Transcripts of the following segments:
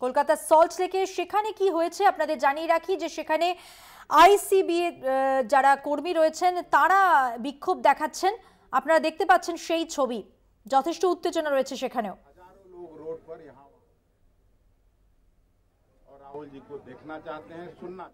কলকাতার সল্ট লেকে সেখানে কি হয়েছে আপনাদের জানিয়ে রাখি যে সেখানে আইসিবি যারা কর্মী রয়েছেন তারা বিক্ষোভ দেখাচ্ছেন। আপনারা দেখতে পাচ্ছেন সেই ছবি, যথেষ্ট উত্তেজনা রয়েছে সেখানেও। हजारों लोग रोड पर यहाँ और राहुल जी को देखना चाहते हैं, सुनना।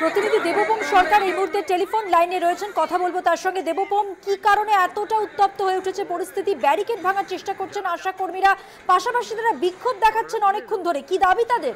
প্রতিনিধি দেবপম সরকার এই মুহূর্তে টেলিফোন লাইনে রয়েছেন, কথা বলবো তার সঙ্গে। দেবপম, কি কারণে এতটা উত্তপ্ত হয়ে উঠেছে পরিস্থিতি? ব্যারিকেড ভাঙার চেষ্টা করছেন আশা কর্মীরা, পাশাপাশি তারা বিক্ষোভ দেখাচ্ছেন অনেকক্ষণ ধরে, কি দাবি তাদের?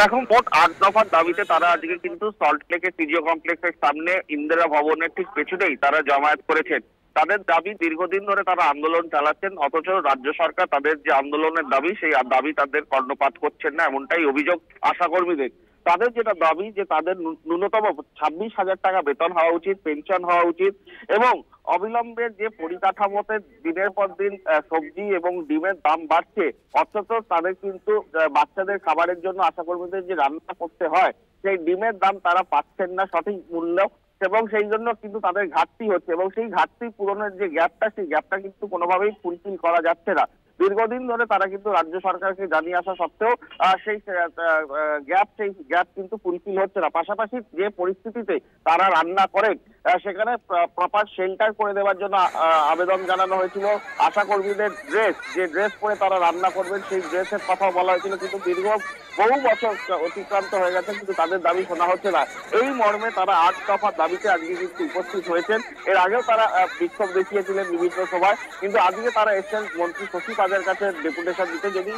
দেখো, মোট 8 দফার দাবিতে তারা আজকে কিন্তু সল্ট লেকের ফিজিও কমপ্লেক্সের সামনে ইন্দিরা ভবনের ঠিক পেছনেই তারা জমায়েত করেছেন। তাদের দাবি, দীর্ঘদিন ধরে তারা আন্দোলন চালাচ্ছেন, অথচ রাজ্য সরকার তাদের যে আন্দোলনের দাবি সেই দাবি তাদের কর্ণপাত করছেন না, এমনটাই অভিযোগ আশা কর্মীদের। তাদের যেটা দাবি যে তাদের ন্যূনতম 26,000 টাকা বেতন হওয়া উচিত, পেনশন হওয়া উচিত, এবং অবিলম্বে যে পরিকাঠামোতে দিনের পর দিন সবজি এবং ডিমের দাম বাড়ছে, অথচ তাদের কিন্তু বাচ্চাদের খাবারের জন্য আশা কর্মীদের যে রান্না করতে হয় সেই ডিমের দাম তারা পাচ্ছেন না সঠিক মূল্য, এবং সেই জন্য কিন্তু তাদের ঘাটতি হচ্ছে, এবং সেই ঘাটতি পূরণের যে গ্যাপটা সেই গ্যাপটা কিন্তু কোনোভাবেই ফুলফিল করা যাচ্ছে না। দীর্ঘদিন ধরে তারা কিন্তু রাজ্য সরকারকে জানিয়ে আসা সত্ত্বেও সেই গ্যাপ কিন্তু ফুলফিল হচ্ছে না। পাশাপাশি যে পরিস্থিতিতে তারা রান্না করেন সেখানে প্রপার শেল্টার করে দেওয়ার জন্য আবেদন জানানো হয়েছিল। আশা কর্মীদের যে ড্রেস পরে তারা রান্না করবেন সেই ড্রেসের কথা বলা হয়েছিল, কিন্তু বহু বছর অতিক্রান্ত হয়ে গেছে, কিন্তু তাদের দাবি শোনা হচ্ছে না। এই মর্মে তারা 8 দফার দাবিতে আজকে কিন্তু উপস্থিত হয়েছেন। এর আগেও তারা বিক্ষোভ দেখিয়েছিলেন বিভিন্ন সভায়, কিন্তু আজকে তারা এসছেন মন্ত্রী শশী পাজের কাছে ডেপুটেশন দিতে। যদি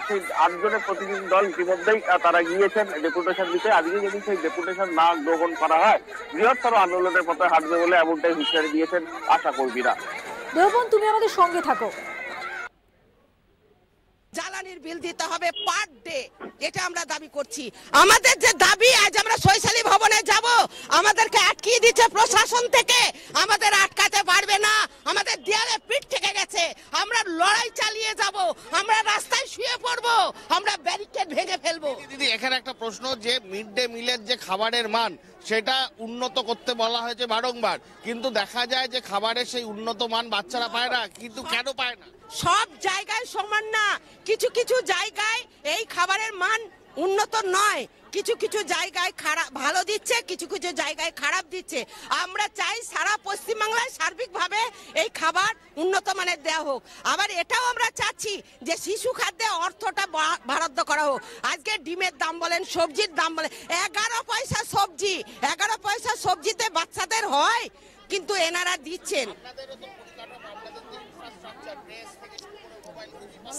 সেই 8 জনের প্রতিনিধি দল ইতিমধ্যেই তারা গিয়েছেন ডেপুটেশন দিতে, আজকে যদি সেই ডেপুটেশন না গ্রহণ করা হয় বৃহত্তর আন্দোলনের পথে হাঁটবে বলে এমনটাই হুঁশিয়ারি দিয়েছেন আশা কর্মীরা। দেবপম, তুমি আমাদের সঙ্গে থাকো। জ্বালানির বিল দিতে হবে পার ডে, এটা আমরা দাবি করছি। আমাদের যে দাবি, আজ আমরা শৈশালী ভবনে যাব, আমাদেরকে আটকিয়ে দিচ্ছে প্রশাসন থেকে, আমাদের আটকাতে পারবে না, আমাদের দেয়ালে পিঠ থেকে গেছে, আমরা লড়াই চালিয়ে যাব, আমরা রাস্তায় শুয়ে পড়বো, আমরা ব্যারিকেড ভেঙে ফেলবো। দিদি, এখানে একটা প্রশ্ন, যে মিড ডে মিলের যে খাবারের মান সেটা উন্নত করতে বলা হয়েছে বারংবার, কিন্তু দেখা যায় যে খাবারের সেই উন্নত মান বাচ্চারা পায় না, কিন্তু কেন পায় না? সব জায়গায় সমান না, কিছু কিছু জায়গায় এই খাবারের মান উন্নত নয়, কিছু কিছু জায়গায় খারাপ ভালো দিচ্ছে, কিছু কিছু জায়গায় খারাপ দিচ্ছে। আমরা চাই সারা পশ্চিমবাংলায় সার্বিকভাবে এই খাবার উন্নত মানের দেওয়া হোক। আবার এটাও আমরা চাচ্ছি যে শিশু খাদ্যে অর্থটা বরাদ্দ করা হোক। আজকে ডিমের দাম বলেন, সবজির দাম বলেন, 11 পয়সা সবজি, 11 পয়সা সবজিতে বাচ্চাদের হয়, কিন্তু এনারা দিচ্ছেন।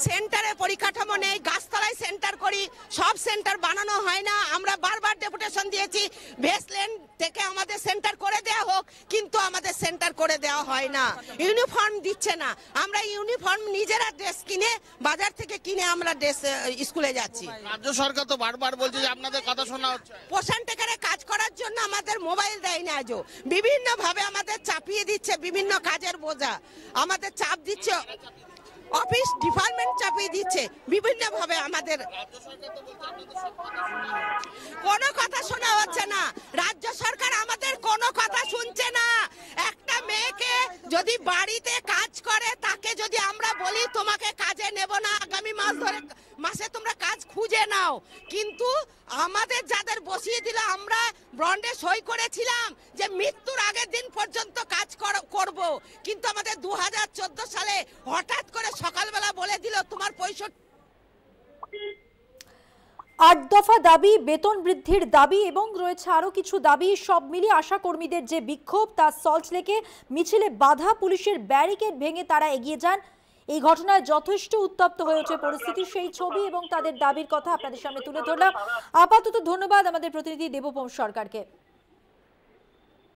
সেন্টারে পরিকাঠামো নেই, গাছতলায় কোথায় সেন্টার করি, সব সেন্টার বানানো হয় না। আমরা বারবার ডেপুটেশন দিয়েছি ভেস্টল্যান্ড থেকে আমাদের সেন্টার করে দেওয়া হোক, কিন্তু আমাদের সেন্টার করে দেওয়া হয় না। ইউনিফর্ম দিচ্ছে না, আমরা ইউনিফর্ম নিজেরা ড্রেস কিনে বাজার থেকে কিনে আমরা ড্রেস স্কুলে যাচ্ছি। রাজ্য সরকার তো বারবার বলছে যে আপনাদের কথা শোনা হচ্ছে। পোষণ টেকারে কাজ করার জন্য আমাদের মোবাইল দেয় না, আজও বিভিন্ন ভাবে আমাদের চাপিয়ে দিচ্ছে, বিভিন্ন কাজের বোঝা আমাদের চাপ দিচ্ছে, অফিস ডিপার্টমেন্ট চাপিয়ে দিচ্ছে বিভিন্ন ভাবে। আমাদের কোনো কথা শোনা হচ্ছে না, রাজ্য সরকার আমাদের কোনো কথা শুনছে না। একটা মেয়েকে যদি বাড়িতে কাজ করে তাকে যদি আমরা বলি তোমাকে কাজে নেব না, আগামী মাসে তোমরা কাজ খুঁজে নাও, কিন্তু আমাদের যাদের বসিয়ে দিল আমরা বন্ডে সই করেছিলাম যে মৃত্যুর আগের দিন পর্যন্ত কাজ করব, কিন্তু আমাদের 2014 সালে হঠাৎ করে সকালবেলা বলে দিল তোমার 65। 8 দফা দাবি, বেতন বৃদ্ধির দাবি এবং রয়েছে আরো কিছু দাবি, সব মিলিয়ে আশা কর্মীদের যে বিক্ষোভ তা সল্টলেকে মিছিলে বাধা, পুলিশের ব্যারিকেড ভেঙে তারা এগিয়ে যান। এই ঘটনায় যথেষ্ট উত্তপ্ত হয়ে ওঠে পরিস্থিতি। সেই ছবি এবং তাদের দাবির কথা আপনাদের সামনে তুলে ধরলাম। আপাতত ধন্যবাদ আমাদের প্রতিনিধি দেবপম সরকারকে।